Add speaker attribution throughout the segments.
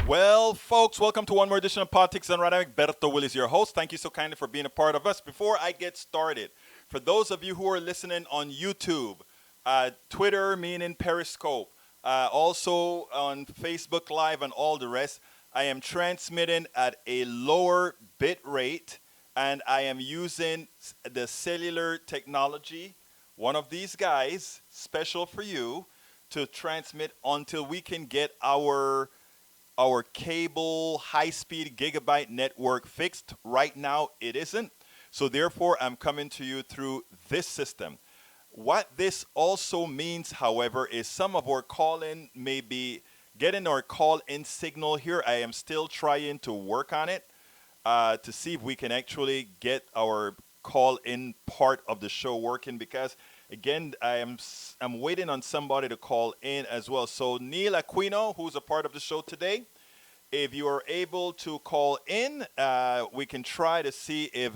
Speaker 1: Well, folks, welcome to one more edition of Politics and Dynamic. Berto Will is your host. Thank you so kindly for being a part of us. Before I get started, for those of you who are listening on YouTube, Twitter, meaning Periscope, also on Facebook Live and all the rest, I am transmitting at a lower bit rate and I am using the cellular technology, one of these guys, special for you, to transmit until we can get our cable high-speed gigabyte network fixed. Right now, it isn't. So therefore, I'm coming to you through this system. What this also means, however, is some of our call-in may be getting our call-in signal here. I am still trying to work on it to see if we can actually get our call-in part of the show working because again, I'm waiting on somebody to call in as well. So Neil Aquino, who's a part of the show today, if you are able to call in, we can try to see if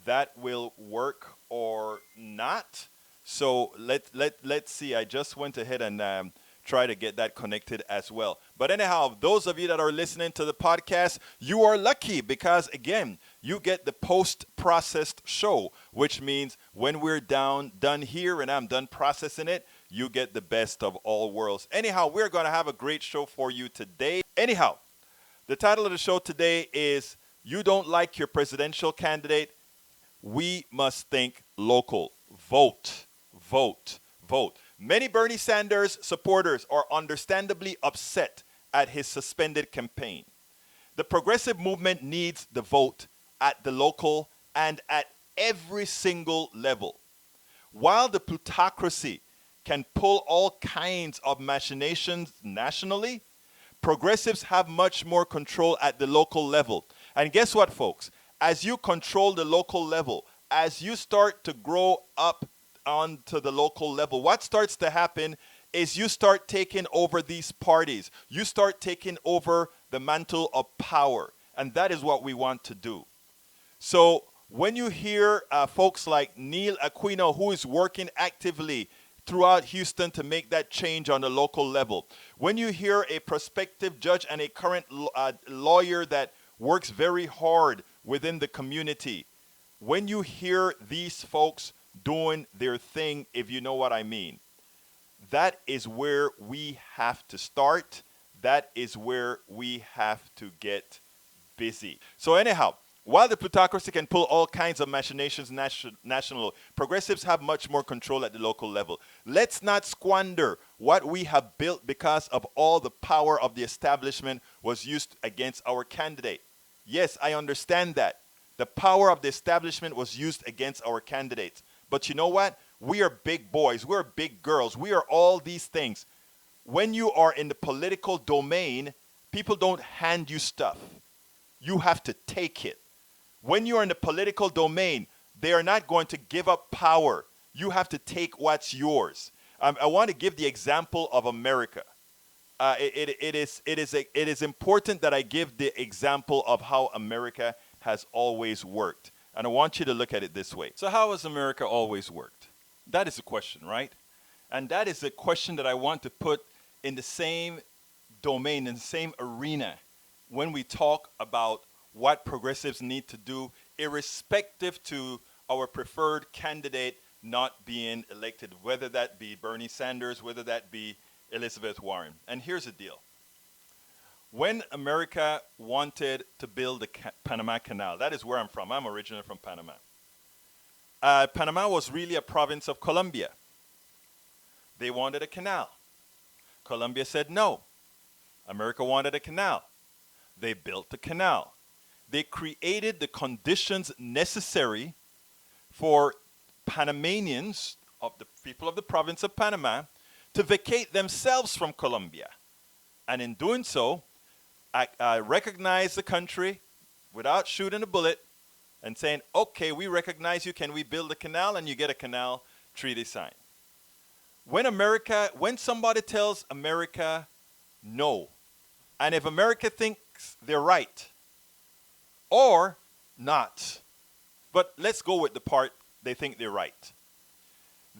Speaker 1: that will work or not. So let's see. I just went ahead and try to get that connected as well. But anyhow, those of you that are listening to the podcast, you are lucky because again, you get the post-processed show, which means when we're done here and I'm done processing it, you get the best of all worlds. Anyhow, we're going to have a great show for you today. Anyhow, the title of the show today is You Don't Like Your Presidential Candidate? We Must Think Local. Vote, vote, vote. Many Bernie Sanders supporters are understandably upset at his suspended campaign. The progressive movement needs the vote at the local and at every single level. While the plutocracy can pull all kinds of machinations nationally, progressives have much more control at the local level. And guess what, folks? As you control the local level, as you start to grow up onto the local level, what starts to happen is you start taking over these parties. You start taking over the mantle of power. And that is what we want to do. So when you hear folks like Neil Aquino, who is working actively throughout Houston to make that change on the local level, when you hear a prospective judge and a current lawyer that works very hard within the community, when you hear these folks doing their thing, if you know what I mean, that is where we have to start. That is where we have to get busy. So anyhow, while the plutocracy can pull all kinds of machinations national, progressives have much more control at the local level. Let's not squander what we have built because of all the power of the establishment was used against our candidate. Yes, I understand that. The power of the establishment was used against our candidates. But you know what? We are big boys. We're big girls. We are all these things. When you are in the political domain, people don't hand you stuff. You have to take it. When you're in the political domain, they are not going to give up power. You have to take what's yours. I want to give the example of America. It is important that I give the example of how America has always worked. And I want you to look at it this way. So how has America always worked? That is the question, right? And that is the question that I want to put in the same domain, in the same arena, when we talk about what progressives need to do, irrespective to our preferred candidate not being elected, whether that be Bernie Sanders, whether that be Elizabeth Warren. And here's the deal. When America wanted to build the Panama Canal, that is where I'm from. I'm originally from Panama. Panama was really a province of Colombia. They wanted a canal. Colombia said no. America wanted a canal. They built the canal. They created the conditions necessary for Panamanians, of the people of the province of Panama, to vacate themselves from Colombia. And in doing so, I recognized the country without shooting a bullet and saying, okay, we recognize you. Can we build a canal? And you get a canal treaty signed. When somebody tells America no, and if America thinks they're right or not, but let's go with the part they think they're right,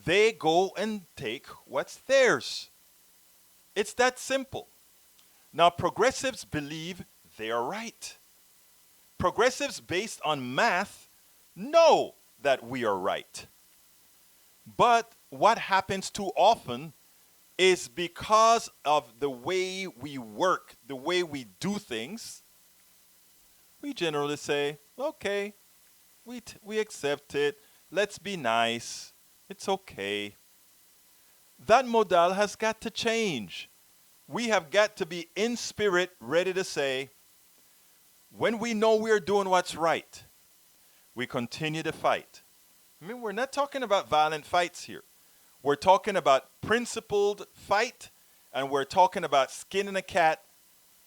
Speaker 1: they go and take what's theirs. It's that simple. Now, progressives believe they are right. Progressives, based on math, know that we are right. But what happens too often is because of the way we work, the way we do things, we generally say, okay, we accept it. Let's be nice. It's okay. That modal has got to change. We have got to be in spirit ready to say, when we know we're doing what's right, we continue to fight. I mean, we're not talking about violent fights here. We're talking about principled fight, and we're talking about skinning a cat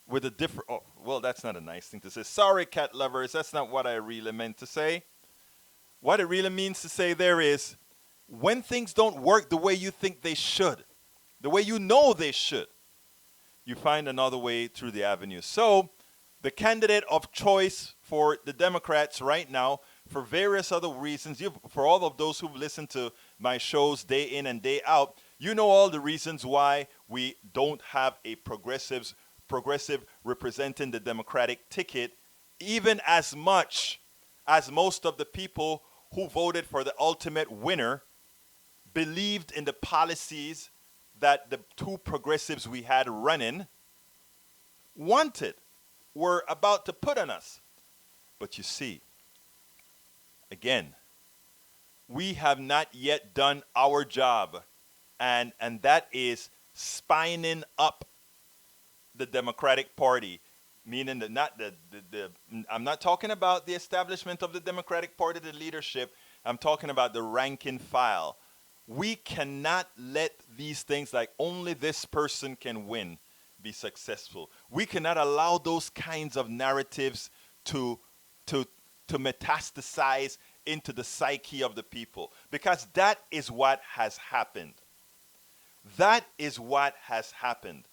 Speaker 1: with a different. Oh, well, that's not a nice thing to say. Sorry, cat lovers. That's not what I really meant to say. What it really means to say there is when things don't work the way you think they should, the way you know they should, you find another way through the avenue. So, the candidate of choice for the Democrats right now, for various other reasons, for all of those who've listened to my shows day in and day out, you know all the reasons why we don't have a progressive representing the Democratic ticket, even as much as most of the people who voted for the ultimate winner believed in the policies that the two progressives we had running wanted, were about to put on us. But you see, again, we have not yet done our job, and that is spining up the Democratic Party, meaning that not I'm not talking about the establishment of the Democratic Party, the leadership. I'm talking about the rank and file. We cannot let these things like only this person can win be successful. We cannot allow those kinds of narratives to metastasize into the psyche of the people, because that is what has happened. That is what has happened.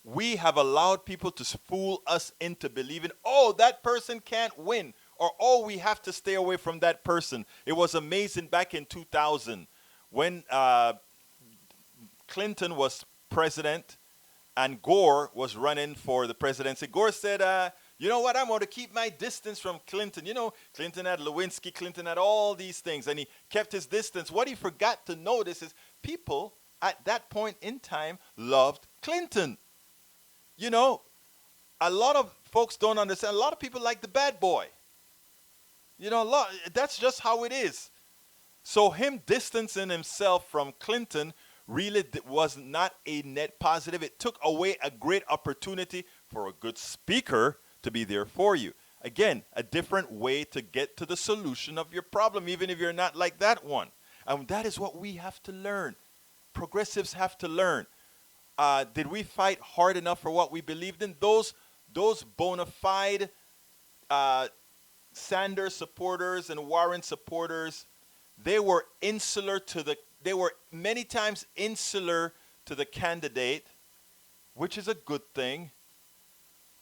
Speaker 1: We have allowed people to fool us into believing, oh, that person can't win, or oh, we have to stay away from that person. It was amazing back in 2000 when Clinton was president and Gore was running for the presidency. Gore said, you know what, I'm going to keep my distance from Clinton. You know, Clinton had Lewinsky, Clinton had all these things, and he kept his distance. What he forgot to notice is people at that point in time loved Clinton. You know, a lot of folks don't understand. A lot of people like the bad boy. You know, that's just how it is. So him distancing himself from Clinton really was not a net positive. It took away a great opportunity for a good speaker to be there for you. Again, a different way to get to the solution of your problem, even if you're not like that one. And that is what we have to learn. Progressives have to learn. Did we fight hard enough for what we believed in? Those bona fide Sanders supporters and Warren supporters, they were many times insular to the candidate, which is a good thing.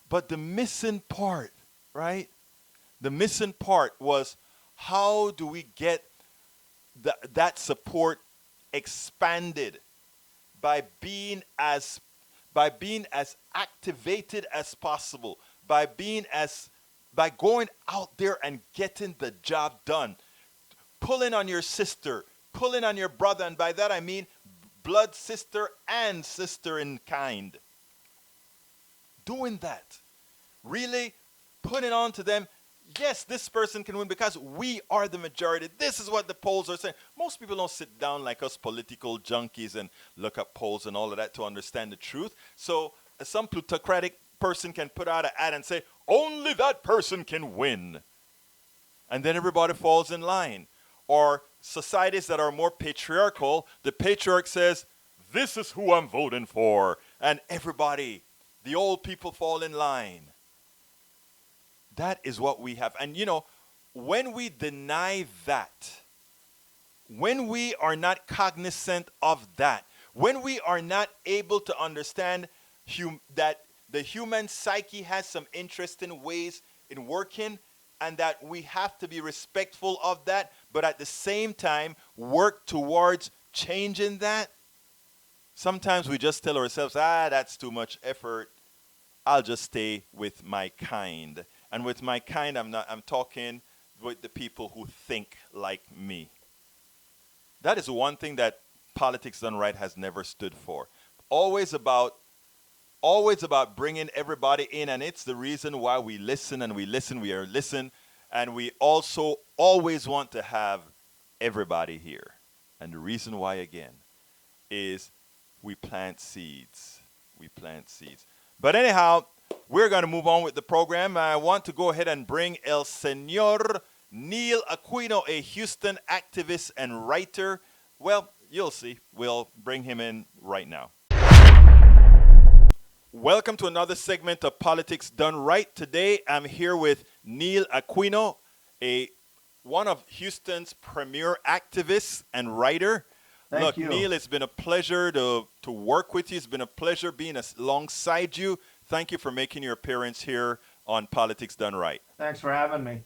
Speaker 1: But the missing part, right? The missing part was, how do we get that support expanded by being as activated as possible, by going out there and getting the job done, pulling on your sister, pulling on your brother, and by that I mean blood sister and sister in kind. Doing that, really putting on to them, yes, this person can win because we are the majority. This is what the polls are saying. Most people don't sit down like us political junkies and look up polls and all of that to understand the truth. So some plutocratic person can put out an ad and say, only that person can win. And then everybody falls in line. Or societies that are more patriarchal, the patriarch says, this is who I'm voting for. And everybody, the old people, fall in line. That is what we have. And you know, when we deny that, when we are not cognizant of that, when we are not able to understand that the human psyche has some interesting ways in working, and that we have to be respectful of that, but at the same time work towards changing that, sometimes we just tell ourselves, that's too much effort. I'll just stay with my kind. And with my kind, I'm talking with the people who think like me. That is one thing that politics done right has never stood for. Always about always about bringing everybody in, and it's the reason why we listen and we listen, we are listen, and we also always want to have everybody here. And the reason why again is we plant seeds. We plant seeds. But anyhow, we're going to move on with the program. I want to go ahead and bring El Señor Neil Aquino, a Houston activist and writer. Well, you'll see. We'll bring him in right now. Welcome to another segment of Politics Done Right. Today, I'm here with Neil Aquino, one of Houston's premier activists and writer.
Speaker 2: Thank you.
Speaker 1: Neil, it's been a pleasure to work with you. It's been a pleasure being alongside you. Thank you for making your appearance here on Politics Done Right.
Speaker 2: Thanks for having me.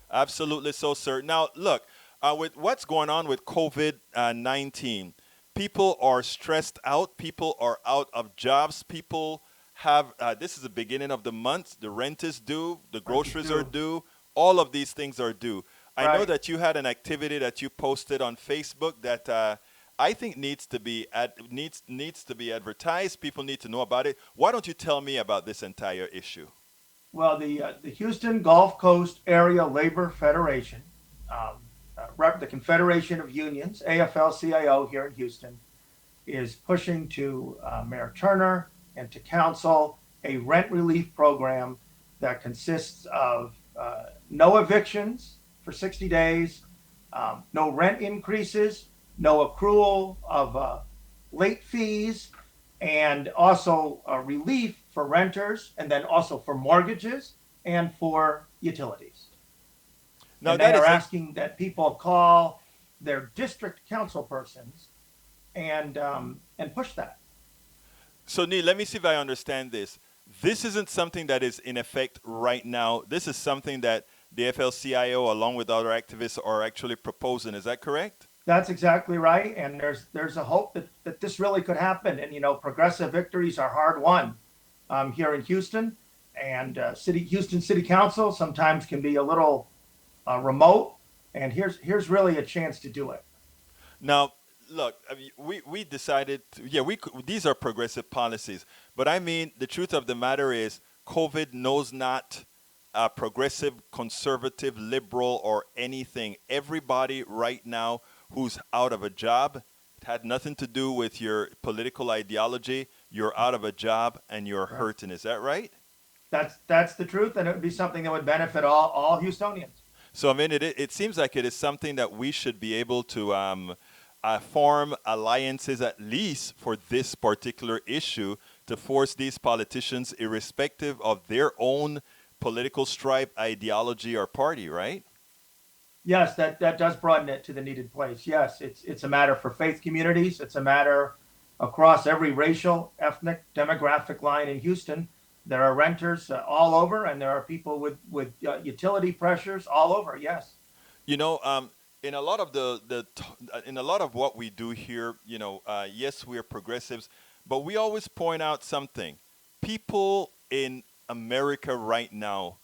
Speaker 1: Absolutely so, sir. Now, look, with what's going on with COVID-19, people are stressed out. People are out of jobs. People have, this is the beginning of the month. The rent is due. The groceries are due. All of these things are due. I know that you had an activity that you posted on Facebook that I think needs to be advertised. People need to know about it. Why don't you tell me about this entire issue?
Speaker 2: Well, the Houston Gulf Coast Area Labor Federation, the Confederation of Unions, AFL-CIO here in Houston, is pushing to Mayor Turner and to council a rent relief program that consists of no evictions for 60 days, no rent increases, no accrual of late fees, and also relief for renters, and then also for mortgages and for utilities. Now, they are asking that people call their district council persons and push that.
Speaker 1: So, Neil, let me see if I understand this. This isn't something that is in effect right now. This is something that the AFL-CIO, along with other activists, are actually proposing. Is that correct?
Speaker 2: That's exactly right. And there's a hope that this really could happen. And, progressive victories are hard won here in Houston. And Houston City Council sometimes can be a little remote. And here's really a chance to do it.
Speaker 1: Now, look, we decided, these are progressive policies. But I mean, the truth of the matter is COVID knows not progressive, conservative, liberal, or anything. Everybody right now who's out of a job, it had nothing to do with your political ideology. You're out of a job and you're hurting. Is that right?
Speaker 2: That's the truth, and it would be something that would benefit all Houstonians.
Speaker 1: So, I mean, it seems like it is something that we should be able to form alliances, at least for this particular issue, to force these politicians, irrespective of their own political stripe, ideology, or party, right?
Speaker 2: Yes, that does broaden it to the needed place. Yes, it's a matter for faith communities. It's a matter across every racial, ethnic, demographic line in Houston. There are renters all over, and there are people with utility pressures all over. Yes.
Speaker 1: In a lot of in a lot of what we do here, yes, we are progressives, but we always point out something. People in America right now,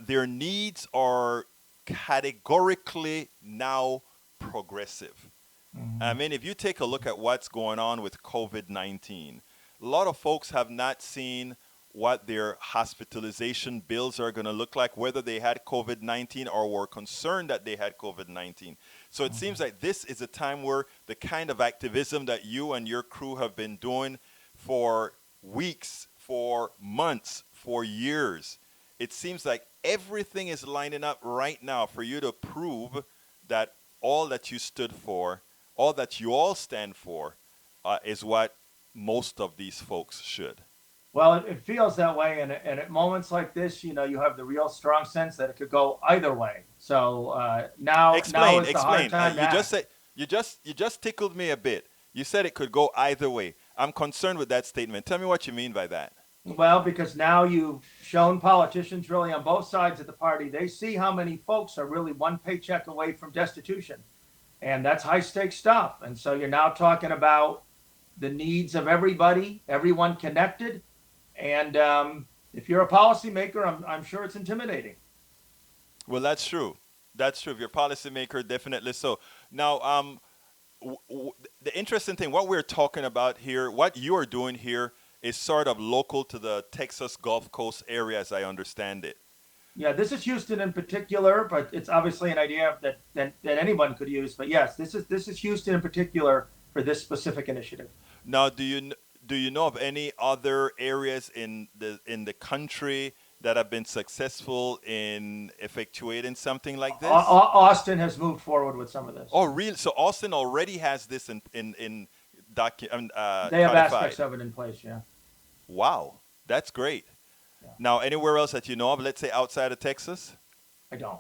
Speaker 1: their needs are categorically now progressive. Mm-hmm. I mean, if you take a look at what's going on with COVID-19, a lot of folks have not seen what their hospitalization bills are going to look like, whether they had COVID-19 or were concerned that they had COVID-19. So it seems like this is a time where the kind of activism that you and your crew have been doing for weeks, for months, for years, it seems like everything is lining up right now for you to prove that all that you stood for, all that you all stand for, is what most of these folks should.
Speaker 2: Well, it feels that way, and at moments like this, you have the real strong sense that it could go either way. So now is the hard time.
Speaker 1: You just tickled me a bit. You said it could go either way. I'm concerned with that statement. Tell me what you mean by that.
Speaker 2: Well, because now you've shown politicians really on both sides of the party, they see how many folks are really one paycheck away from destitution. And that's high stakes stuff. And so you're now talking about the needs of everybody, everyone connected. And if you're a policymaker, I'm sure it's intimidating.
Speaker 1: Well, that's true. That's true. If you're a policymaker, definitely so. Now, the interesting thing, what we're talking about here, what you are doing here, is sort of local to the Texas Gulf Coast area, as I understand it.
Speaker 2: Yeah, this is Houston in particular, but it's obviously an idea that anyone could use. But yes, this is Houston in particular for this specific initiative.
Speaker 1: Now, do you know of any other areas in the country that have been successful in effectuating something like this?
Speaker 2: Austin has moved forward with some of this.
Speaker 1: Oh, really? So Austin already has this
Speaker 2: They have
Speaker 1: codified.
Speaker 2: aspects of it in place. Yeah,
Speaker 1: Wow, that's great.
Speaker 2: yeah.
Speaker 1: Now, anywhere else that you know of, let's say outside of Texas?
Speaker 2: I don't.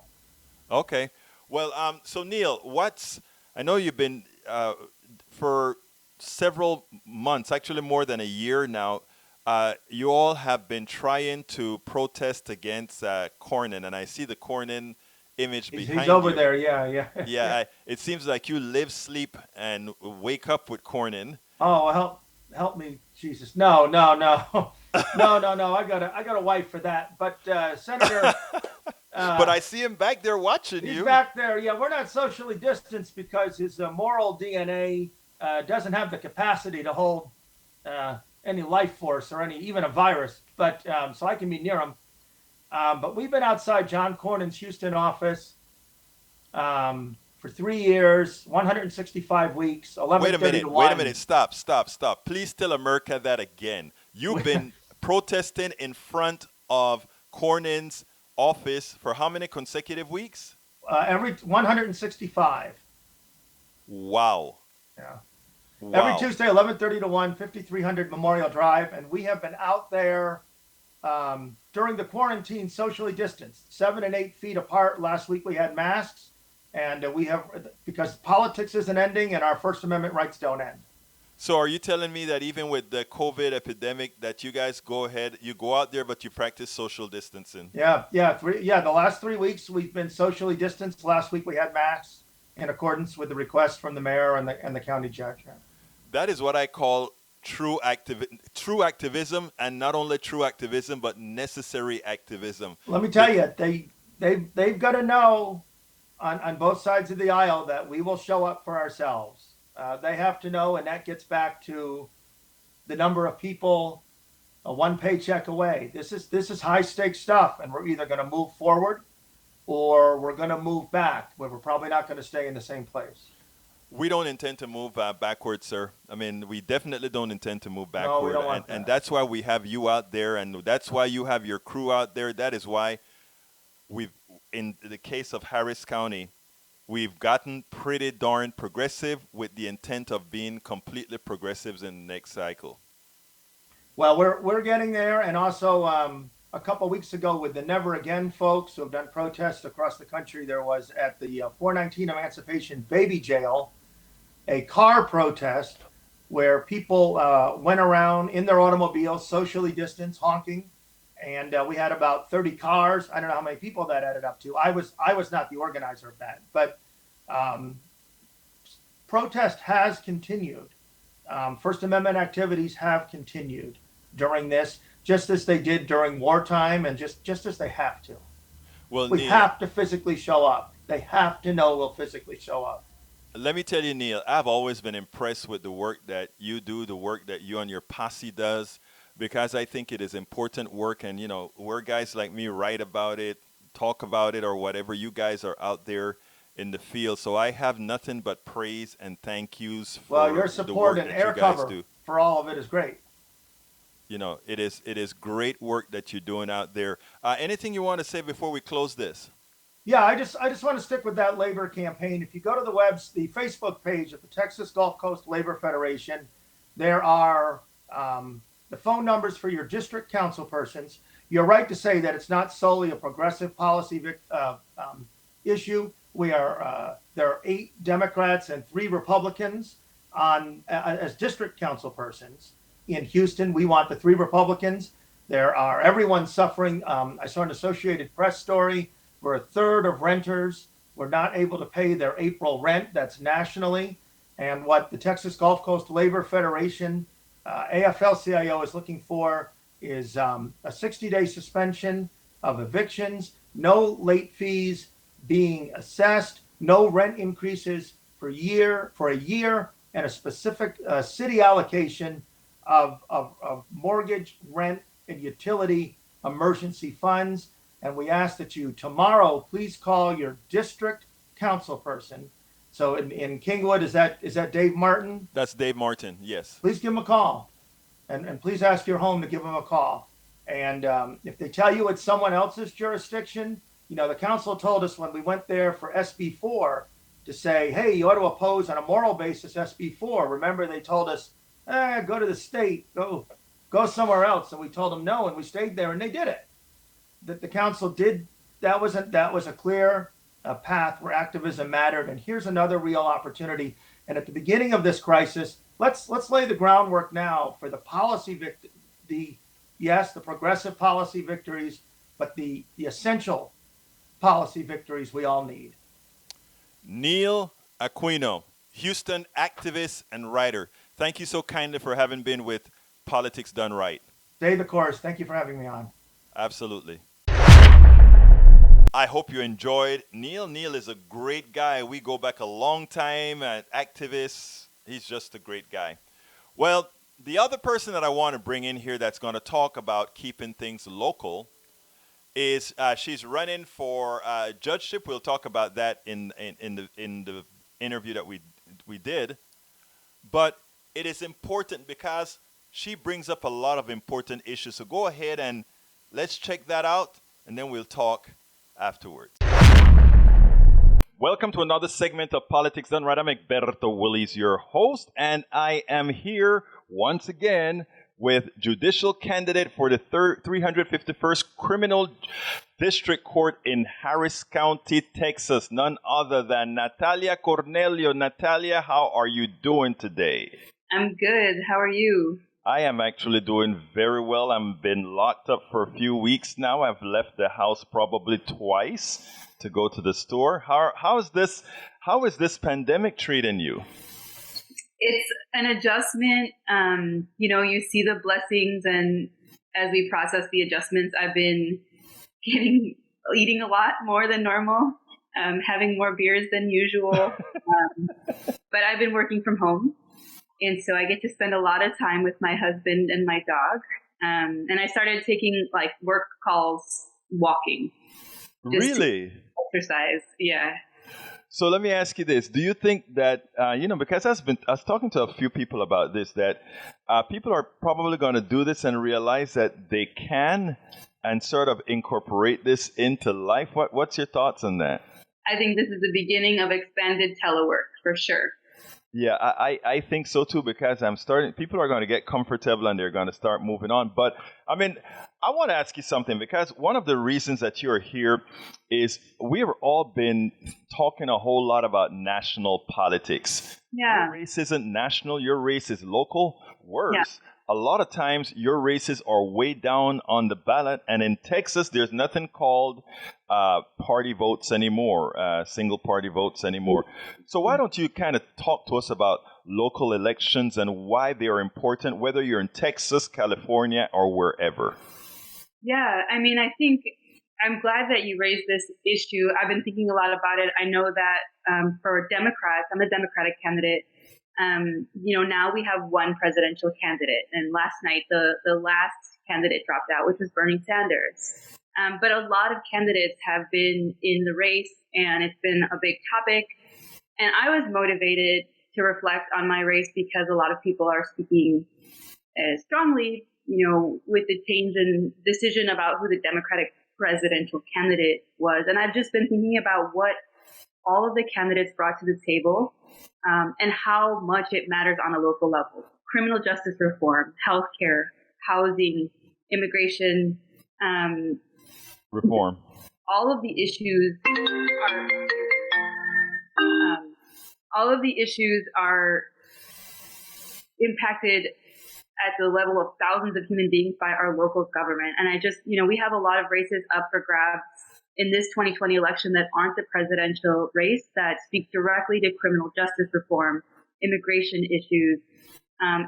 Speaker 1: Okay. Well, so Neil, I know you've been for several months, actually more than a year now. You all have been trying to protest against Cornyn, and I see the Cornyn image
Speaker 2: He's
Speaker 1: behind
Speaker 2: over
Speaker 1: you.
Speaker 2: there. Yeah, yeah.
Speaker 1: Yeah, it seems like you live, sleep, and wake up with Cornyn.
Speaker 2: Oh, help me, Jesus. No, no, no. No. I got a wife for that. But Senator,
Speaker 1: But I see him back there watching
Speaker 2: he's
Speaker 1: you.
Speaker 2: back there. Yeah, we're not socially distanced because his moral DNA doesn't have the capacity to hold any life force or even a virus. But so I can be near him. But we've been outside John Cornyn's Houston office for 3 years, 165 weeks,
Speaker 1: Wait a
Speaker 2: 11:30
Speaker 1: minute.
Speaker 2: to
Speaker 1: Wait a
Speaker 2: 1.
Speaker 1: minute. Stop. Please tell America that again. You've been protesting in front of Cornyn's office for how many consecutive weeks?
Speaker 2: Every 165.
Speaker 1: Wow.
Speaker 2: Yeah. Every
Speaker 1: Wow.
Speaker 2: Tuesday, 11:30 to 1, 5300 Memorial Drive, and we have been out there during the quarantine, socially distanced, 7 and 8 feet apart. Last week we had masks, and we have because politics isn't ending, and our First Amendment rights don't end.
Speaker 1: So are you telling me that even with the COVID epidemic that you guys you go out there, but you practice social distancing?
Speaker 2: Yeah. The last 3 weeks we've been socially distanced. Last week we had masks in accordance with the request from the mayor and the county judge. Yeah.
Speaker 1: That is what I call true activism, and not only true activism, but necessary activism.
Speaker 2: Let me tell you, they've got to know on both sides of the aisle that we will show up for ourselves. They have to know, and that gets back to the number of people one paycheck away. This is high stakes stuff, and we're either going to move forward or we're going to move back, where we're probably not going to stay in the same place.
Speaker 1: We don't intend to move backwards, sir. I mean, we definitely don't intend to move
Speaker 2: No, we
Speaker 1: backward,
Speaker 2: don't want
Speaker 1: and
Speaker 2: that.
Speaker 1: that's why we have you out there, and that's why you have your crew out there. That is why in the case of Harris County, we've gotten pretty darn progressive with the intent of being completely progressives in the next cycle.
Speaker 2: Well, we're getting there, and also a couple weeks ago with the Never Again folks who have done protests across the country, there was at the 419 Emancipation Baby Jail a car protest where people went around in their automobiles, socially distanced, honking, and we had about 30 cars. I don't know how many people that added up to. I was not the organizer of that, but um, protest has continued. First Amendment activities have continued during this, just as they did during wartime, and just as they have to.
Speaker 1: Well,
Speaker 2: We
Speaker 1: Neil,
Speaker 2: have to physically show up. They have to know we'll physically show up.
Speaker 1: let me tell you, Neil, I've always been impressed with the work that you do, the work that you and your posse does, because I think it is important work. And, where guys like me write about it, talk about it, or whatever, you guys are out there in the field. So I have nothing but praise and thank yous
Speaker 2: Well,
Speaker 1: for
Speaker 2: your
Speaker 1: the
Speaker 2: support
Speaker 1: work
Speaker 2: and
Speaker 1: that you
Speaker 2: air
Speaker 1: guys
Speaker 2: cover
Speaker 1: do.
Speaker 2: for all of it is great.
Speaker 1: It is great work that you're doing out there. Anything you want to say before we close this?
Speaker 2: Yeah, I just want to stick with that labor campaign. If you go to the Facebook page of the Texas Gulf Coast Labor Federation, there are the phone numbers for your district council persons. You're right to say that it's not solely a progressive policy issue. There are 8 Democrats and 3 Republicans as district council persons in Houston. We want the 3 Republicans. Everyone's suffering. I saw an Associated Press story where a third of renters were not able to pay their April rent. That's nationally. And what the Texas Gulf Coast Labor Federation, AFL-CIO, is looking for is a 60-day suspension of evictions, no late fees being assessed, no rent increases for a year, and a specific city allocation of mortgage, rent, and utility emergency funds. And we ask that you tomorrow please call your district council person. So in Kingwood, is that Dave Martin?
Speaker 1: That's Dave Martin, yes.
Speaker 2: Please give him a call, and please ask your home to give him a call. And if they tell you it's someone else's jurisdiction, the council told us when we went there for SB4 to say, hey, you ought to oppose on a moral basis SB4. Remember, they told us, go to the state, go somewhere else. And we told them no, and we stayed there, and they did it. That the council did. That was a clear path where activism mattered. And here's another real opportunity. And at the beginning of this crisis, let's lay the groundwork now for the policy the progressive policy victories, but the essential policy victories we all need.
Speaker 1: Neil Aquino, Houston activist and writer. Thank you so kindly for having been with Politics Done Right.
Speaker 2: Dave, of course, thank you for having me on.
Speaker 1: Absolutely. I hope you enjoyed Neil. Neil is a great guy. We go back a long time, an activist. He's just a great guy. Well, the other person that I want to bring in here that's going to talk about keeping things local is she's running for judgeship. We'll talk about that in the interview that we did. But it is important because she brings up a lot of important issues. So go ahead and let's check that out, and then we'll talk afterwards. Welcome to another segment of Politics Done Right. I'm Egberto Willies, your host, and I am here once again with judicial candidate for the 351st Criminal District Court in Harris County, Texas, none other than Natalia Cornelio. Natalia, how are you doing today?
Speaker 3: I'm good. How are you?
Speaker 1: I am actually doing very well. I've been locked up for a few weeks now. I've left the house probably twice to go to the store. How is this pandemic treating you?
Speaker 3: It's an adjustment. You see the blessings, and as we process the adjustments, I've been eating a lot more than normal, having more beers than usual. But I've been working from home. And so I get to spend a lot of time with my husband and my dog. And I started taking work calls walking.
Speaker 1: Really?
Speaker 3: Exercise, yeah.
Speaker 1: So let me ask you this. Do you think that, because I was talking to a few people about this, that people are probably going to do this and realize that they can and sort of incorporate this into life? What's your thoughts on that?
Speaker 3: I think this is the beginning of expanded telework, for sure.
Speaker 1: Yeah, I think so too, because people are going to get comfortable and they're going to start moving on. But I mean, I want to ask you something, because one of the reasons that you're here is we've all been talking a whole lot about national politics.
Speaker 3: Yeah.
Speaker 1: Your race isn't national, your race is local. Worse. Yeah. A lot of times your races are way down on the ballot, and in Texas there's nothing called party votes anymore, single party votes anymore. So why don't you kind of talk to us about local elections and why they are important, whether you're in Texas, California, or wherever?
Speaker 3: Yeah, I mean, I think I'm glad that you raised this issue. I've been thinking a lot about it. I know that for Democrats, I'm a Democratic candidate. Now we have one presidential candidate, and last night the last candidate dropped out, which was Bernie Sanders. But a lot of candidates have been in the race, and it's been a big topic. And I was motivated to reflect on my race because a lot of people are speaking strongly, with the change in decision about who the Democratic presidential candidate was. And I've just been thinking about what all of the candidates brought to the table. And how much it matters on a local level. Criminal justice reform, healthcare, housing, immigration.
Speaker 1: Reform.
Speaker 3: All of the issues are impacted at the level of thousands of human beings by our local government. And we have a lot of races up for grabs in this 2020 election that aren't the presidential race that speak directly to criminal justice reform, immigration issues,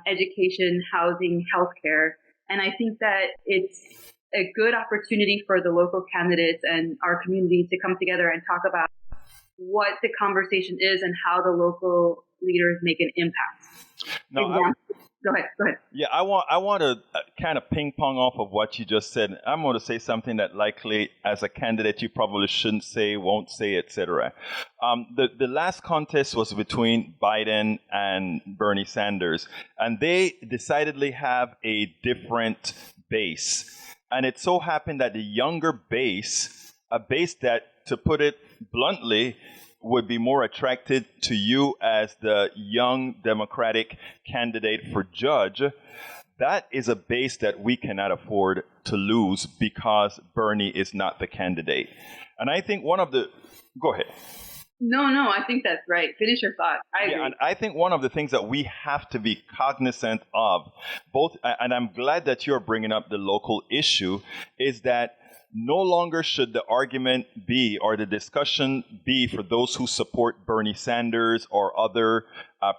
Speaker 3: education, housing, healthcare. And I think that it's a good opportunity for the local candidates and our community to come together and talk about what the conversation is and how the local leaders make an impact.
Speaker 1: Now,
Speaker 3: Go ahead.
Speaker 1: yeah, I want to kind of ping pong off of what you just said. I'm going to say something that likely, as a candidate, you probably shouldn't say, won't say, etc. The last contest was between Biden and Bernie Sanders, and they decidedly have a different base. And it so happened that the younger base, a base that, to put it bluntly, would be more attracted to you as the young Democratic candidate for judge, that is a base that we cannot afford to lose because Bernie is not the candidate. And I think one of the... Go ahead.
Speaker 3: No, I think that's right. Finish your thought. I agree.
Speaker 1: And I think one of the things that we have to be cognizant of, both, and I'm glad that you're bringing up the local issue, is that no longer should the argument be or the discussion be for those who support Bernie Sanders or other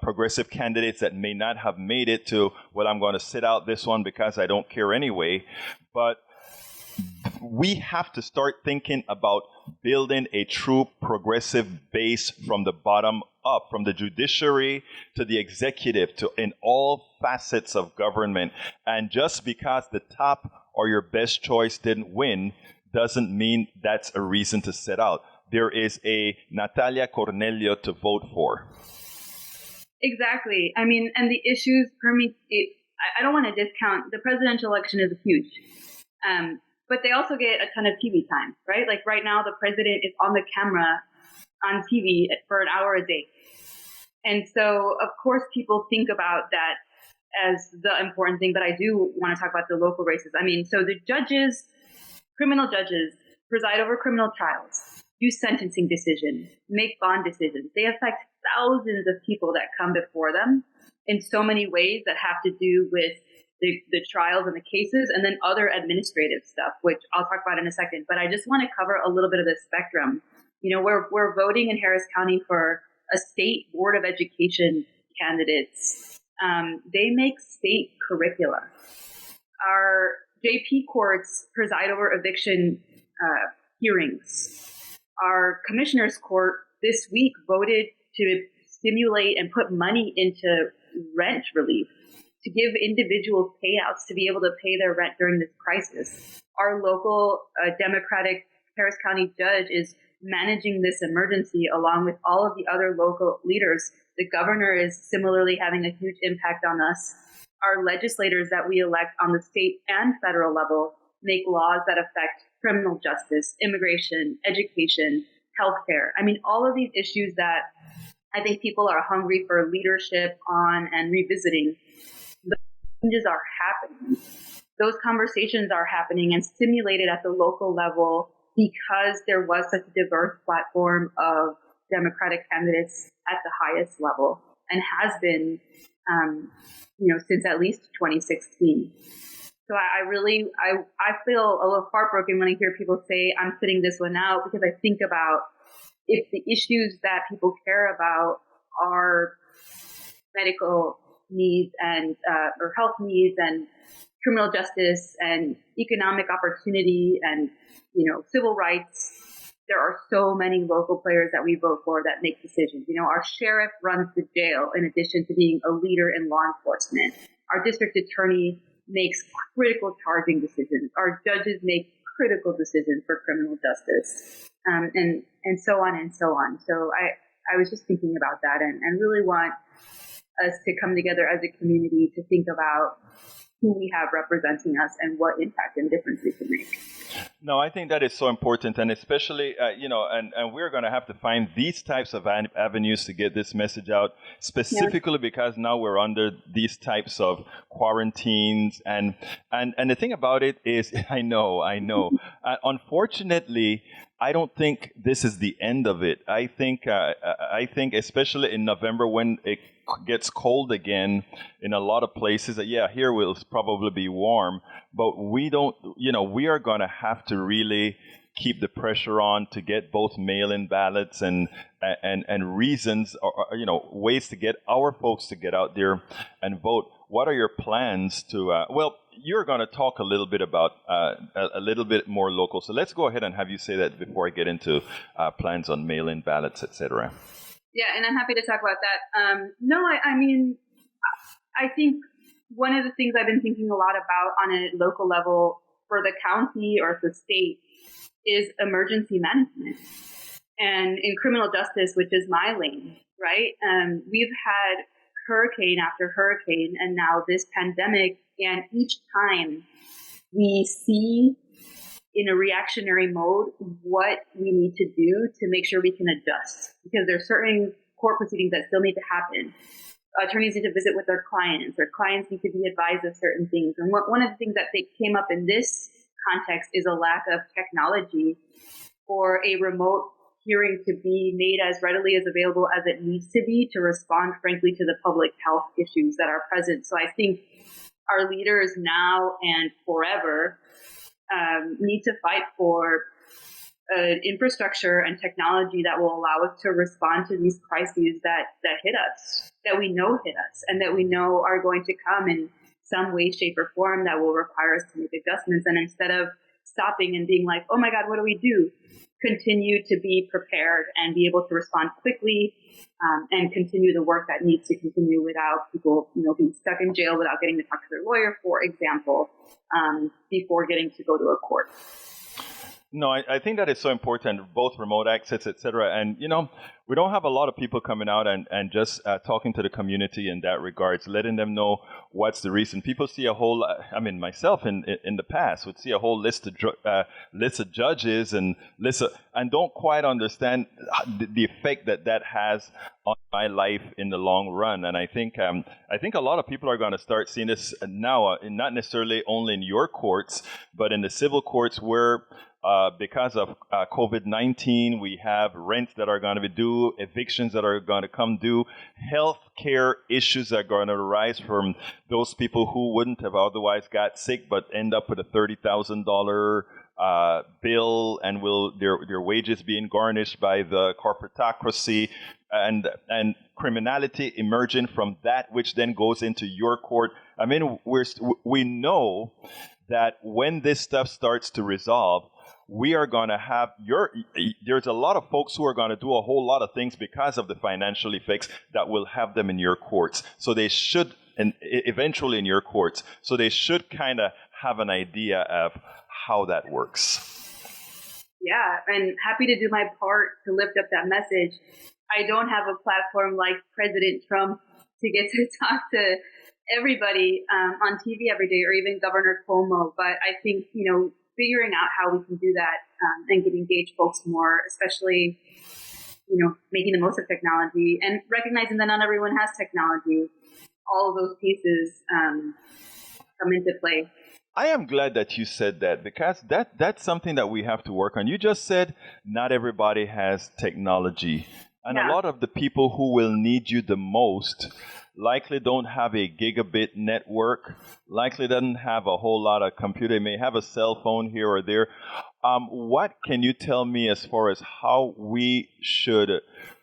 Speaker 1: progressive candidates that may not have made it to, well, I'm going to sit out this one because I don't care anyway. But we have to start thinking about building a true progressive base from the bottom up, from the judiciary to the executive, to in all facets of government. And just because the top or your best choice didn't win doesn't mean that's a reason to sit out. There is a Natalia Cornelio to vote for.
Speaker 3: Exactly. I mean, and the issues permeate. I don't want to discount the presidential election is huge, but they also get a ton of TV time, right? Like right now, the president is on the camera on TV for an hour a day, and so of course people think about that as the important thing, but I do want to talk about the local races. I mean, so the judges, criminal judges, preside over criminal trials, do sentencing decisions, make bond decisions. They affect thousands of people that come before them in so many ways that have to do with the trials and the cases, and then other administrative stuff, which I'll talk about in a second. But I just want to cover a little bit of the spectrum. You know, we're voting in Harris County for a state board of education candidates. They make state curricula. Our JP courts preside over eviction hearings. Our commissioner's court this week voted to stimulate and put money into rent relief to give individuals payouts to be able to pay their rent during this crisis. Our local Democratic Harris County judge is managing this emergency along with all of the other local leaders. The governor is similarly having a huge impact on us. Our legislators that we elect on the state and federal level make laws that affect criminal justice, immigration, education, healthcare. I mean, all of these issues that I think people are hungry for leadership on and revisiting. Those changes are happening. Those conversations are happening and stimulated at the local level because there was such a diverse platform of Democratic candidates at the highest level and has been, since at least 2016. So I feel a little heartbroken when I hear people say I'm sitting this one out, because I think about if the issues that people care about are medical needs and or health needs and criminal justice and economic opportunity and civil rights, there are so many local players that we vote for that make decisions. Our sheriff runs the jail in addition to being a leader in law enforcement. Our district attorney makes critical charging decisions. Our judges make critical decisions for criminal justice, and so on and so on. So I was just thinking about that and really want us to come together as a community to think about who we have representing us and what impact and difference we can make.
Speaker 1: No, I think that is so important, and especially, and we're going to have to find these types of avenues to get this message out, specifically because now we're under these types of quarantines, and the thing about it is, I know, unfortunately, I don't think this is the end of it. I think especially in November when it gets cold again in a lot of places, here will probably be warm, but we are going to have to really keep the pressure on to get both mail-in ballots and reasons, or ways to get our folks to get out there and vote. What are your plans to, you're going to talk a little bit about a little bit more local. So let's go ahead and have you say that before I get into plans on mail-in ballots, etc.
Speaker 3: Yeah, and I'm happy to talk about that. No, I mean, I think one of the things I've been thinking a lot about on a local level for the county or the state is emergency management. And in criminal justice, which is my lane, right? We've had hurricane after hurricane, and now this pandemic, and each time we see in a reactionary mode what we need to do to make sure we can adjust, because there's certain court proceedings that still need to happen. Attorneys need to visit with their clients, or clients need to be advised of certain things. And one of the things that came up in this context is a lack of technology for a remote hearing to be made as readily as available as it needs to be to respond, frankly, to the public health issues that are present. So I think our leaders now and forever need to fight for infrastructure and technology that will allow us to respond to these crises that hit us, that we know hit us, and that we know are going to come in some way, shape, or form that will require us to make adjustments. And instead of stopping and being like, oh my God, what do we do? Continue to be prepared and be able to respond quickly, and continue the work that needs to continue without people, being stuck in jail without getting to talk to their lawyer, for example, before getting to go to a court.
Speaker 1: No, I think that is so important, both remote access, et cetera. And, we don't have a lot of people coming out and just talking to the community in that regards, letting them know what's the reason. People see a whole, myself in the past would see a whole list of judges and and don't quite understand the effect that has on my life in the long run. And I think a lot of people are going to start seeing this now, not necessarily only in your courts, but in the civil courts where because of COVID-19, we have rents that are going to be due, evictions that are going to come due, health care issues that are going to arise from those people who wouldn't have otherwise got sick but end up with a $30,000 bill, and their wages being garnished by the corporatocracy, and criminality emerging from that, which then goes into your court. We know that when this stuff starts to resolve, we are going to have there's a lot of folks who are going to do a whole lot of things because of the financial effects that will have them in your courts. So they should, and eventually in your courts, so they should kind of have an idea of how that works.
Speaker 3: Yeah, and happy to do my part to lift up that message. I don't have a platform like President Trump to get to talk to everybody on TV every day, or even Governor Cuomo, but I think, figuring out how we can do that and get engaged folks more, especially, making the most of technology and recognizing that not everyone has technology. All of those pieces come into play.
Speaker 1: I am glad that you said that, because that's something that we have to work on. You just said not everybody has technology. And a lot of the people who will need you the most likely don't have a gigabit network, likely doesn't have a whole lot of computer, may have a cell phone here or there. What can you tell me as far as how we should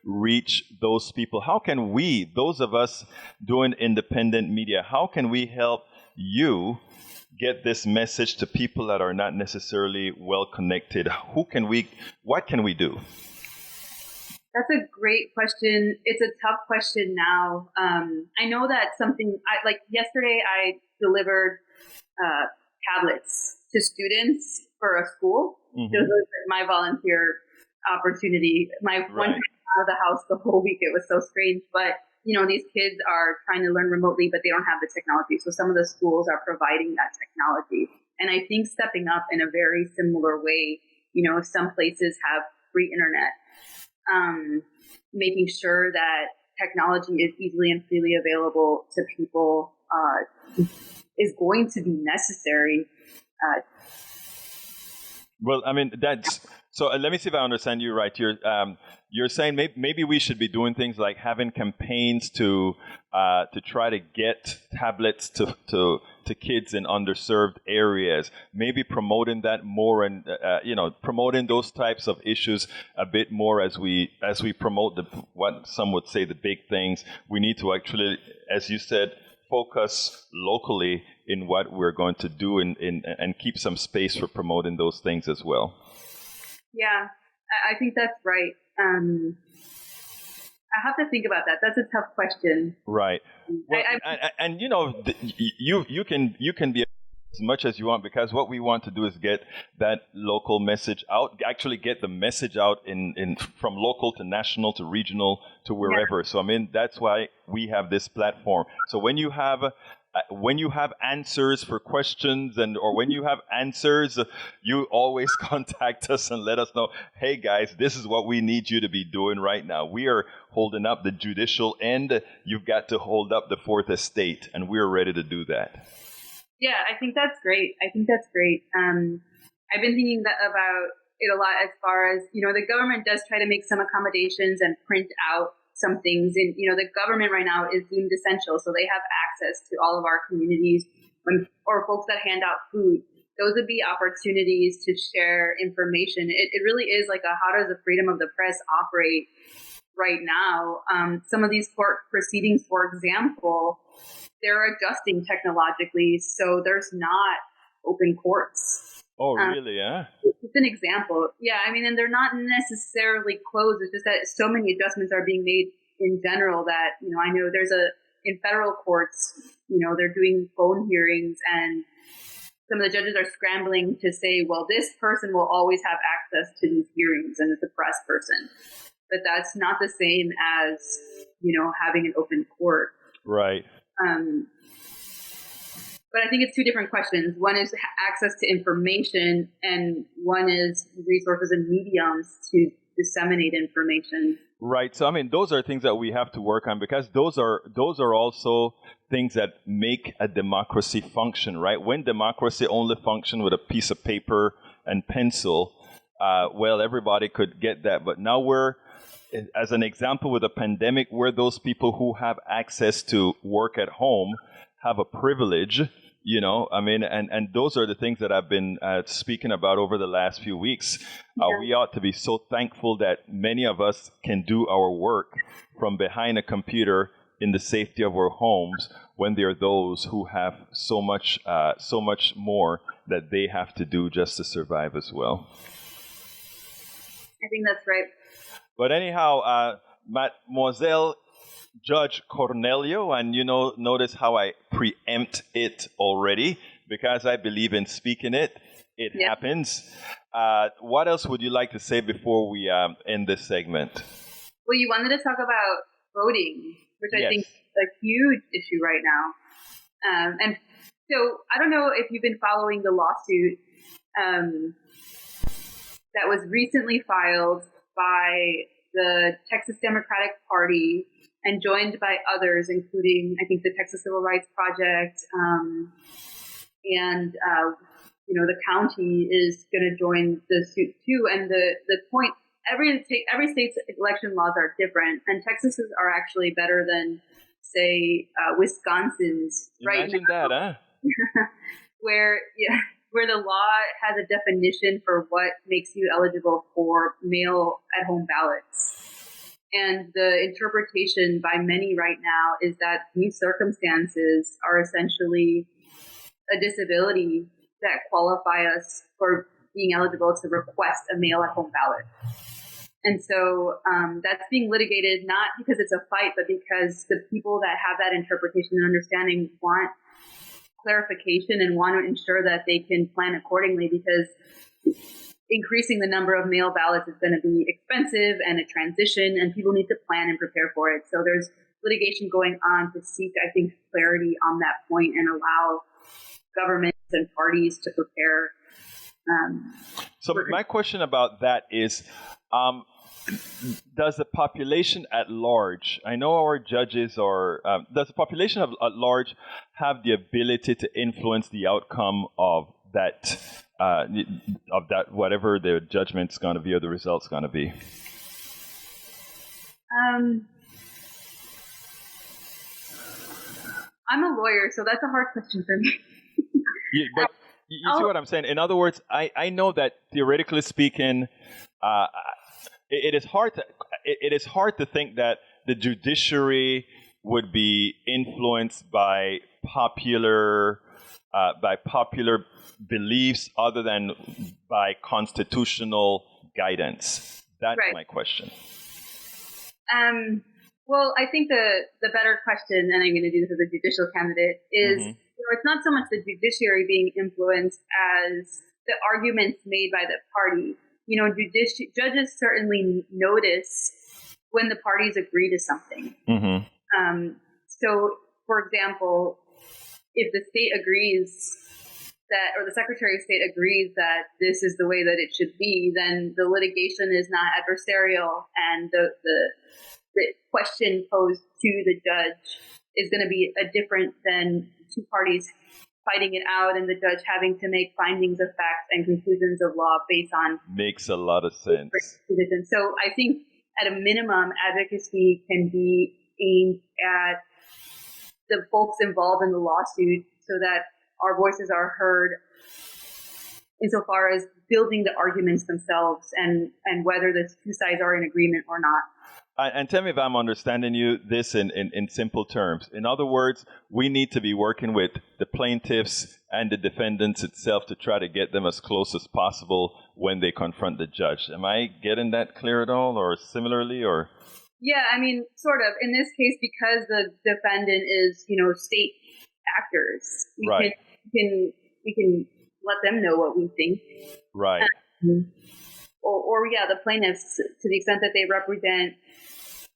Speaker 1: reach those people? How can we, those of us doing independent media, how can we help you get this message to people that are not necessarily well connected? What can we do?
Speaker 3: That's a great question. It's a tough question now. I know that like yesterday I delivered tablets to students for a school. Mm-hmm. It was my volunteer opportunity. My one time out of the house the whole week, it was so strange. But, these kids are trying to learn remotely, but they don't have the technology. So some of the schools are providing that technology. And I think stepping up in a very similar way, some places have free internet. Making sure that technology is easily and freely available to people is going to be necessary.
Speaker 1: So let me see if I understand you right. You're saying maybe we should be doing things like having campaigns to try to get tablets to kids in underserved areas, maybe promoting that more, and promoting those types of issues a bit more as we promote what some would say the big things. We need to actually, as you said, focus locally in what we're going to do and keep some space for promoting those things as well.
Speaker 3: Yeah, I think that's right. I have to think about that. That's a tough question.
Speaker 1: Right. Well, and you know, you can be as much as you want, because what we want to do is get that local message out, actually get the message out in from local to national to regional to wherever. Yeah. So I mean, that's why we have this platform. So when you have answers for questions or when you have answers, you always contact us and let us know, hey guys, this is what we need you to be doing right now. We are holding up the judicial end. You've got to hold up the fourth estate, and we're ready to do that.
Speaker 3: Yeah, I think that's great. I've been thinking about it a lot, as far as, the government does try to make some accommodations and print out some things. And, the government right now is deemed essential, so they have access to all of our communities or folks that hand out food. Those would be opportunities to share information. It really is like how does the freedom of the press operate right now? Some of these court proceedings, for example, they're adjusting technologically, so there's not open courts.
Speaker 1: Oh, really? Yeah.
Speaker 3: It's an example. Yeah, I mean, and they're not necessarily closed. It's just that so many adjustments are being made in general that, I know in federal courts, they're doing phone hearings, and some of the judges are scrambling to say, well, this person will always have access to these hearings, and it's a press person. But that's not the same as, having an open court.
Speaker 1: Right.
Speaker 3: But I think it's two different questions. One is access to information, and one is resources and mediums to disseminate information.
Speaker 1: Right. So, I mean, those are things that we have to work on, because those are also things that make a democracy function, right? When democracy only functioned with a piece of paper and pencil, well, everybody could get that. But now as an example, with a pandemic, where those people who have access to work at home have a privilege, I mean, and those are the things that I've been speaking about over the last few weeks. We ought to be so thankful that many of us can do our work from behind a computer in the safety of our homes, when there are those who have so much more that they have to do just to survive as well.
Speaker 3: I think that's right.
Speaker 1: But anyhow, Mademoiselle Judge Cornelio, and notice how I preempt it already, because I believe in speaking it. It happens. What else would you like to say before we end this segment?
Speaker 3: Well, you wanted to talk about voting, which I think is a huge issue right now. And so I don't know if you've been following the lawsuit that was recently filed by the Texas Democratic Party and joined by others, including, I think, the Texas Civil Rights Project, and the county is going to join the suit too. And the point, every state's election laws are different, and Texas's are actually better than, say, Wisconsin's.
Speaker 1: Imagine
Speaker 3: right now,
Speaker 1: that, huh?
Speaker 3: where the law has a definition for what makes you eligible for mail at home ballots. And the interpretation by many right now is that these circumstances are essentially a disability that qualify us for being eligible to request a mail at home ballot. And so that's being litigated not because it's a fight, but because the people that have that interpretation and understanding want clarification and want to ensure that they can plan accordingly, because increasing the number of mail ballots is going to be expensive and a transition, and people need to plan and prepare for it. So there's litigation going on to seek, I think, clarity on that point and allow governments and parties to prepare.
Speaker 1: So my question about that is, does the population at large, I know our judges are, does the population at large have the ability to influence the outcome of that, whatever the judgment's going to be or the result's going to be?
Speaker 3: I'm a lawyer, so that's a hard question for me.
Speaker 1: But you see what I'm saying? In other words, I know that theoretically speaking, it is hard to think that the judiciary would be influenced by popular beliefs other than by constitutional guidance? That's
Speaker 3: Right.
Speaker 1: my question.
Speaker 3: Well, I think the better question, and I'm going to do this as a judicial candidate, is it's not so much the judiciary being influenced as the arguments made by the party. Judges certainly notice when the parties agree to something. So, for example, if the state agrees that, or the Secretary of State agrees that this is the way that it should be, then the litigation is not adversarial, and the question posed to the judge is going to be different than two parties fighting it out and the judge having to make findings of fact and conclusions of law based on
Speaker 1: makes a lot of sense.
Speaker 3: Positions. So I think at a minimum, advocacy can be aimed at the folks involved in the lawsuit so that our voices are heard insofar as building the arguments themselves and whether the two sides are in agreement or not.
Speaker 1: And tell me if I'm understanding you this in simple terms. In other words, we need to be working with the plaintiffs and the defendants itself to try to get them as close as possible when they confront the judge. Am I getting that clear at all, or similarly, or?
Speaker 3: Yeah, I mean, sort of. In this case, because the defendant is, state actors, we can let them know what we think.
Speaker 1: Right.
Speaker 3: Or the plaintiffs, to the extent that they represent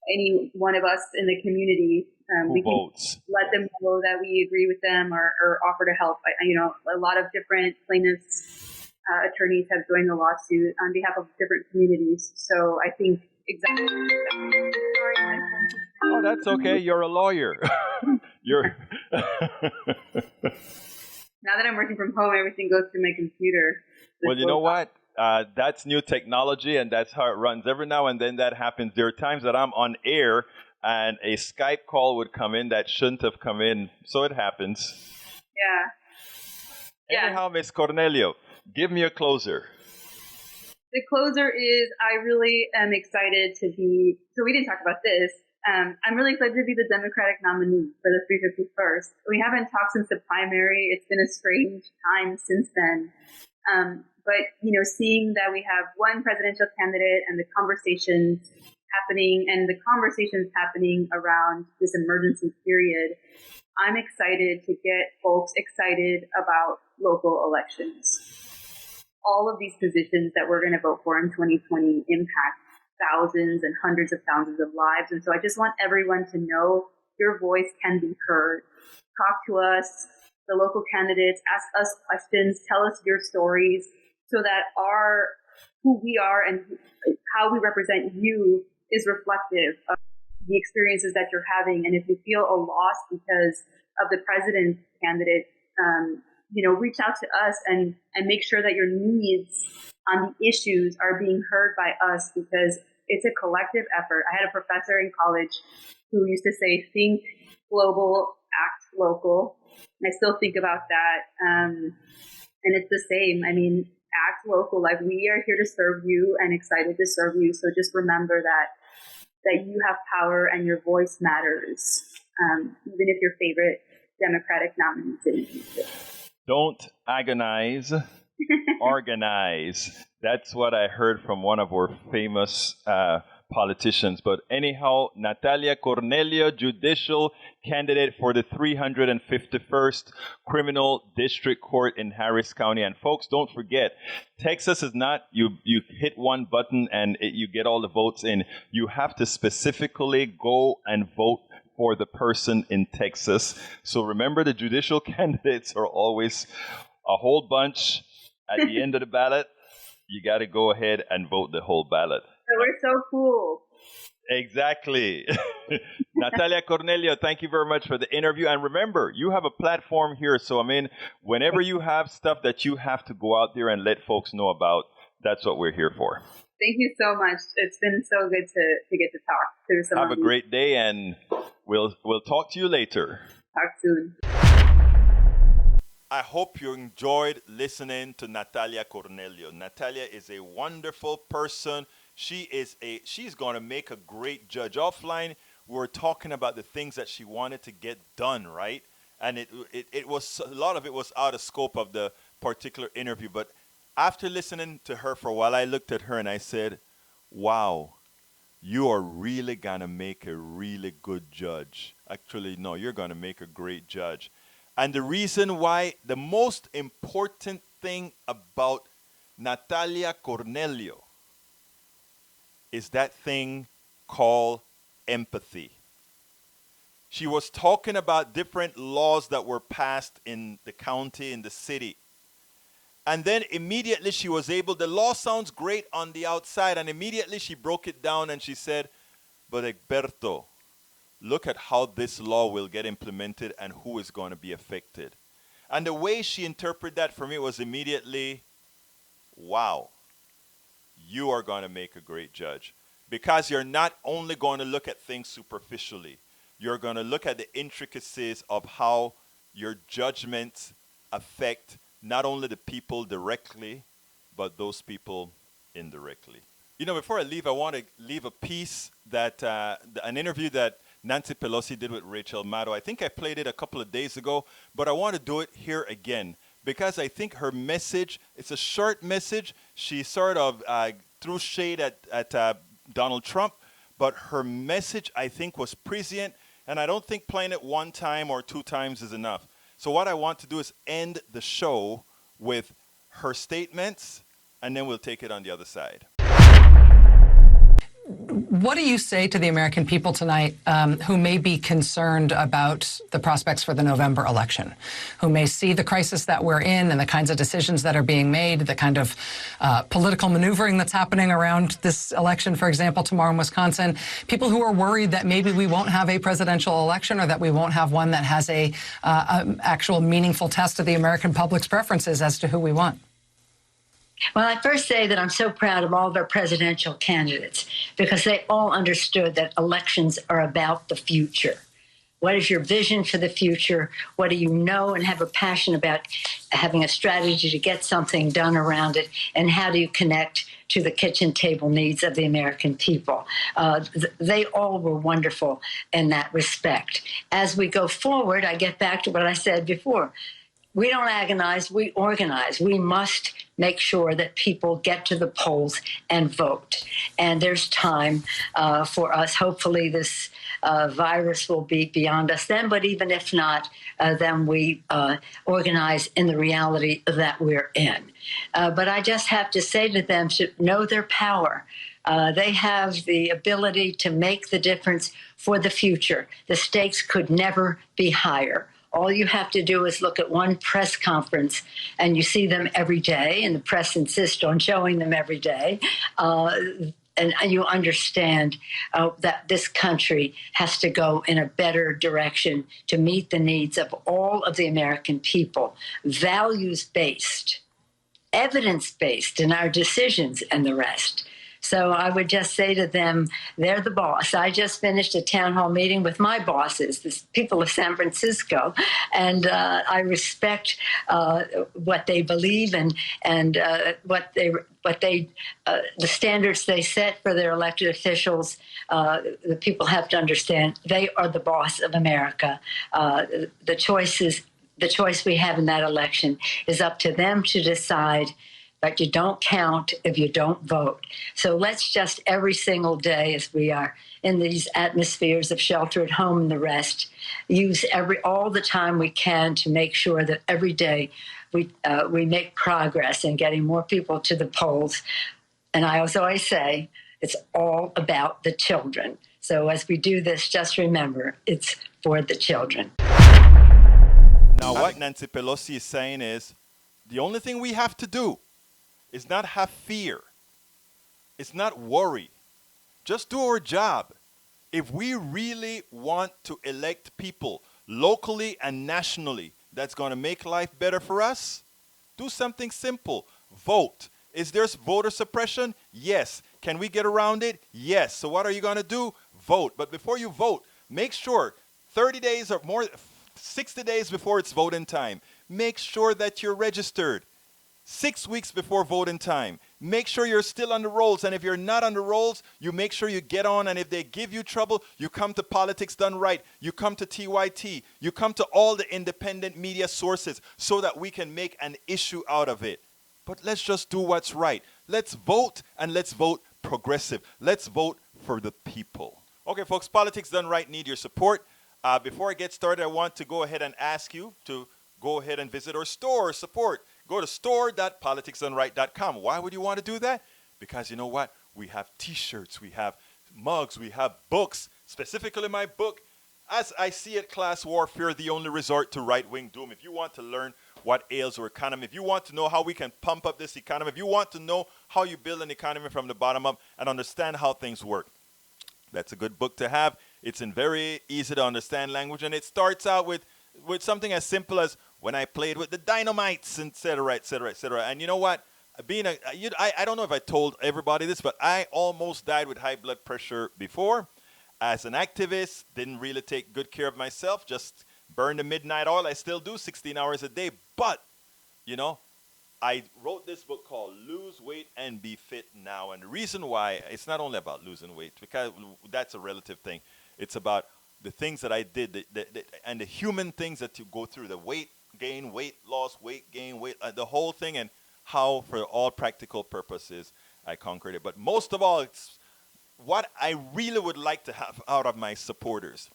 Speaker 3: any one of us in the community, we
Speaker 1: votes.
Speaker 3: Can let them know that we agree with them or offer to help. A lot of different plaintiffs' attorneys have joined the lawsuit on behalf of different communities. So I think exactly. Sorry,
Speaker 1: oh, that's okay. You're a lawyer. You're.
Speaker 3: Now that I'm working from home, everything goes through my computer.
Speaker 1: Well, you know what? That's new technology, and that's how it runs. Every now and then that happens. There are times that I'm on air, and a Skype call would come in that shouldn't have come in. So it happens.
Speaker 3: Yeah.
Speaker 1: Anyhow, Miss Cornelio, give me a closer.
Speaker 3: The closer is I really am excited to be, so we didn't talk about this. I'm really excited to be the Democratic nominee for the 351st. We haven't talked since the primary. It's been a strange time since then. But, seeing that we have one presidential candidate and the conversations happening around this emergency period, I'm excited to get folks excited about local elections. All of these positions that we're going to vote for in 2020 impact thousands and hundreds of thousands of lives. And so I just want everyone to know your voice can be heard. Talk to us, the local candidates, ask us questions, tell us your stories so that who we are and how we represent you is reflective of the experiences that you're having. And if you feel a loss because of the president's candidate, reach out to us and make sure that your needs on the issues are being heard by us, because it's a collective effort. I had a professor in college who used to say, think global, act local. And I still think about that. And it's the same. I mean, act local. Like, we are here to serve you and excited to serve you. So just remember that you have power and your voice matters, even if your favorite Democratic nominee didn't.
Speaker 1: Don't agonize, organize. That's what I heard from one of our famous politicians. But anyhow, Natalia Cornelio, judicial candidate for the 351st Criminal District Court in Harris County. And folks, don't forget, Texas is not, you hit one button and you get all the votes in. You have to specifically go and vote for the person in Texas. So remember, the judicial candidates are always a whole bunch at the end of the ballot. You got to go ahead and vote the whole ballot.
Speaker 3: So we're so cool.
Speaker 1: Exactly. Natalia Cornelio, thank you very much for the interview. And remember, you have a platform here. So, whenever you have stuff that you have to go out there and let folks know about, that's what we're here for.
Speaker 3: Thank you so much. It's been so good to get to talk to someone.
Speaker 1: Have a great day, and we'll talk to you later.
Speaker 3: Talk soon.
Speaker 1: I hope you enjoyed listening to Natalia Cornelio. Natalia is a wonderful person. She's going to make a great judge. Offline, we were talking about the things that she wanted to get done, right? And it was a lot of it was out of scope of the particular interview. But after listening to her for a while, I looked at her and I said, wow, you are really going to make a really good judge. Actually, no, you're going to make a great judge. And the reason why, the most important thing about Natalia Cornelio is that thing called empathy. She was talking about different laws that were passed in the county, in the city. And then immediately she was able, the law sounds great on the outside, and immediately she broke it down and she said, but Egberto, look at how this law will get implemented and who is going to be affected. And the way she interpreted that for me was immediately, wow, you are going to make a great judge. Because you're not only going to look at things superficially, you're going to look at the intricacies of how your judgments affect not only the people directly, but those people indirectly. You know, before I leave, I want to leave a piece that, an interview that Nancy Pelosi did with Rachel Maddow. I think I played it a couple of days ago, but I want to do it here again because I think her message, it's a short message. She sort of threw shade at Donald Trump, but her message, I think, was prescient, and I don't think playing it one time or two times is enough. So what I want to do is end the show with her statements, and then we'll take it on the other side.
Speaker 4: What do you say to the American people tonight who may be concerned about the prospects for the November election, who may see the crisis that we're in and the kinds of decisions that are being made, the kind of political maneuvering that's happening around this election, for example, tomorrow in Wisconsin, people who are worried that maybe we won't have a presidential election or that we won't have one that has a actual meaningful test of the American public's preferences as to who we want?
Speaker 5: Well, I first say that I'm so proud of all of our presidential candidates because they all understood that elections are about the future. What is your vision for the future? What do you know and have a passion about having a strategy to get something done around it? And how do you connect to the kitchen table needs of the American people? They all were wonderful in that respect. As we go forward, I get back to what I said before. We don't agonize, we organize. We must make sure that people get to the polls and vote. And there's time for us. Hopefully this virus will be beyond us then, but even if not, then we organize in the reality that we're in. But I just have to say to them to know their power. They have the ability to make the difference for the future. The stakes could never be higher. All you have to do is look at one press conference, and you see them every day, and the press insists on showing them every day. And you understand that this country has to go in a better direction to meet the needs of all of the American people, values-based, evidence-based in our decisions and the rest. So I would just say to them, they're the boss. I just finished a town hall meeting with my bosses, the people of San Francisco, and I respect what they believe and what they the standards they set for their elected officials. The people have to understand they are the boss of America. The choice we have in that election is up to them to decide. But you don't count if you don't vote. So let's just every single day, as we are in these atmospheres of shelter at home and the rest, use all the time we can to make sure that every day we make progress in getting more people to the polls. And I also always say it's all about the children. So as we do this, just remember it's for the children.
Speaker 1: Now, what Nancy Pelosi is saying is the only thing we have to do is not have fear. It's not worry. Just do our job. If we really want to elect people locally and nationally that's going to make life better for us, do something simple. Vote. Is there voter suppression? Yes. Can we get around it? Yes. So what are you going to do? Vote. But before you vote, make sure 30 days or more, 60 days before it's voting time, make sure that you're registered. 6 weeks before voting time, make sure you're still on the rolls. And if you're not on the rolls, you make sure you get on. And if they give you trouble, you come to Politics Done Right. You come to TYT. You come to all the independent media sources so that we can make an issue out of it. But let's just do what's right. Let's vote, and let's vote progressive. Let's vote for the people. Okay, folks, Politics Done Right need your support. Before I get started, I want to go ahead and ask you to go ahead and visit our store or support. Go to store.politicsdoneright.com. Why would you want to do that? Because you know what? We have t-shirts, we have mugs, we have books. Specifically my book, As I See It, Class Warfare, the Only Resort to Right-Wing Doom. If you want to learn what ails our economy, if you want to know how we can pump up this economy, if you want to know how you build an economy from the bottom up and understand how things work, that's a good book to have. It's in very easy to understand language, and it starts out with something as simple as when I played with the dynamites, etc., etc., etc. And you know what? I don't know if I told everybody this, but I almost died with high blood pressure before. As an activist, didn't really take good care of myself, just burned the midnight oil. I still do 16 hours a day. But, you know, I wrote this book called Lose Weight and Be Fit Now. And the reason why, it's not only about losing weight, because that's a relative thing. It's about the things that I did and the human things that you go through, the weight gain, weight loss, weight gain, the whole thing, and how, for all practical purposes, I conquered it. But most of all, it's what I really would like to have out of my supporters,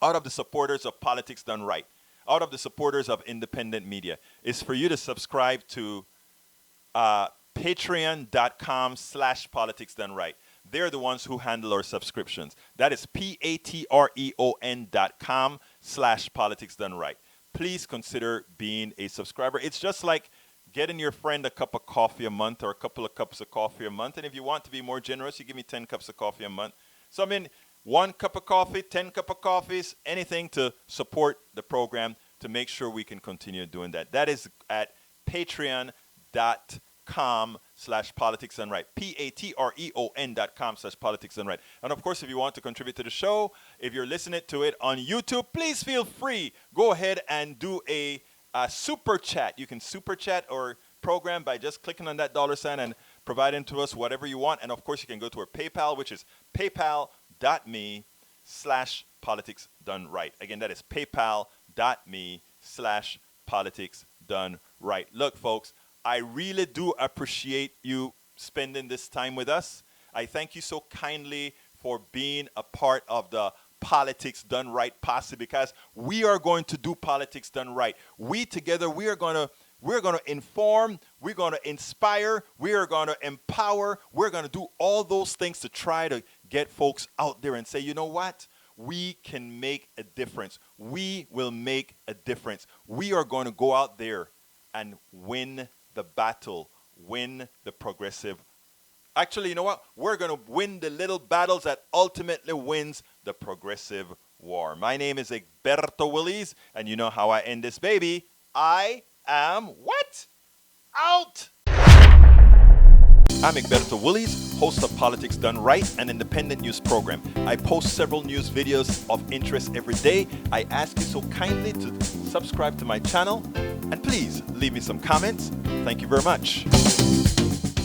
Speaker 1: out of the supporters of Politics Done Right, out of the supporters of independent media, is for you to subscribe to patreon.com/politicsdoneright. They're the ones who handle our subscriptions. That is patreon.com/politicsdoneright. Please consider being a subscriber. It's just like getting your friend a cup of coffee a month or a couple of cups of coffee a month. And if you want to be more generous, you give me 10 cups of coffee a month. So I mean, 1 cup of coffee, 10 cup of coffees, anything to support the program to make sure we can continue doing that. That is at patreon.com/politicsdoneright. patreon.com/politicsdoneright. And of course, if you want to contribute to the show, if you're listening to it on YouTube, please feel free. Go ahead and do a super chat. You can super chat our program by just clicking on that $ and providing to us whatever you want. And of course, you can go to our PayPal, which is paypal.me/politicsdoneright. Again, that is paypal.me/politicsdoneright. Look, folks, I really do appreciate you spending this time with us. I thank you so kindly for being a part of the Politics Done Right posse, because we are going to do Politics Done Right. We together, we're going to inform, we're going to inspire, we are going to empower, we're going to do all those things to try to get folks out there and say, you know what? We can make a difference. We will make a difference. We are going to go out there and win the battle, win the progressive. Actually, you know what? We're going to win the little battles that ultimately wins the progressive war. My name is Egberto Willies, and you know how I end this baby. I am what? Out! I'm Egberto Willies, host of Politics Done Right, an independent news program. I post several news videos of interest every day. I ask you so kindly to subscribe to my channel, and please leave me some comments. Thank you very much.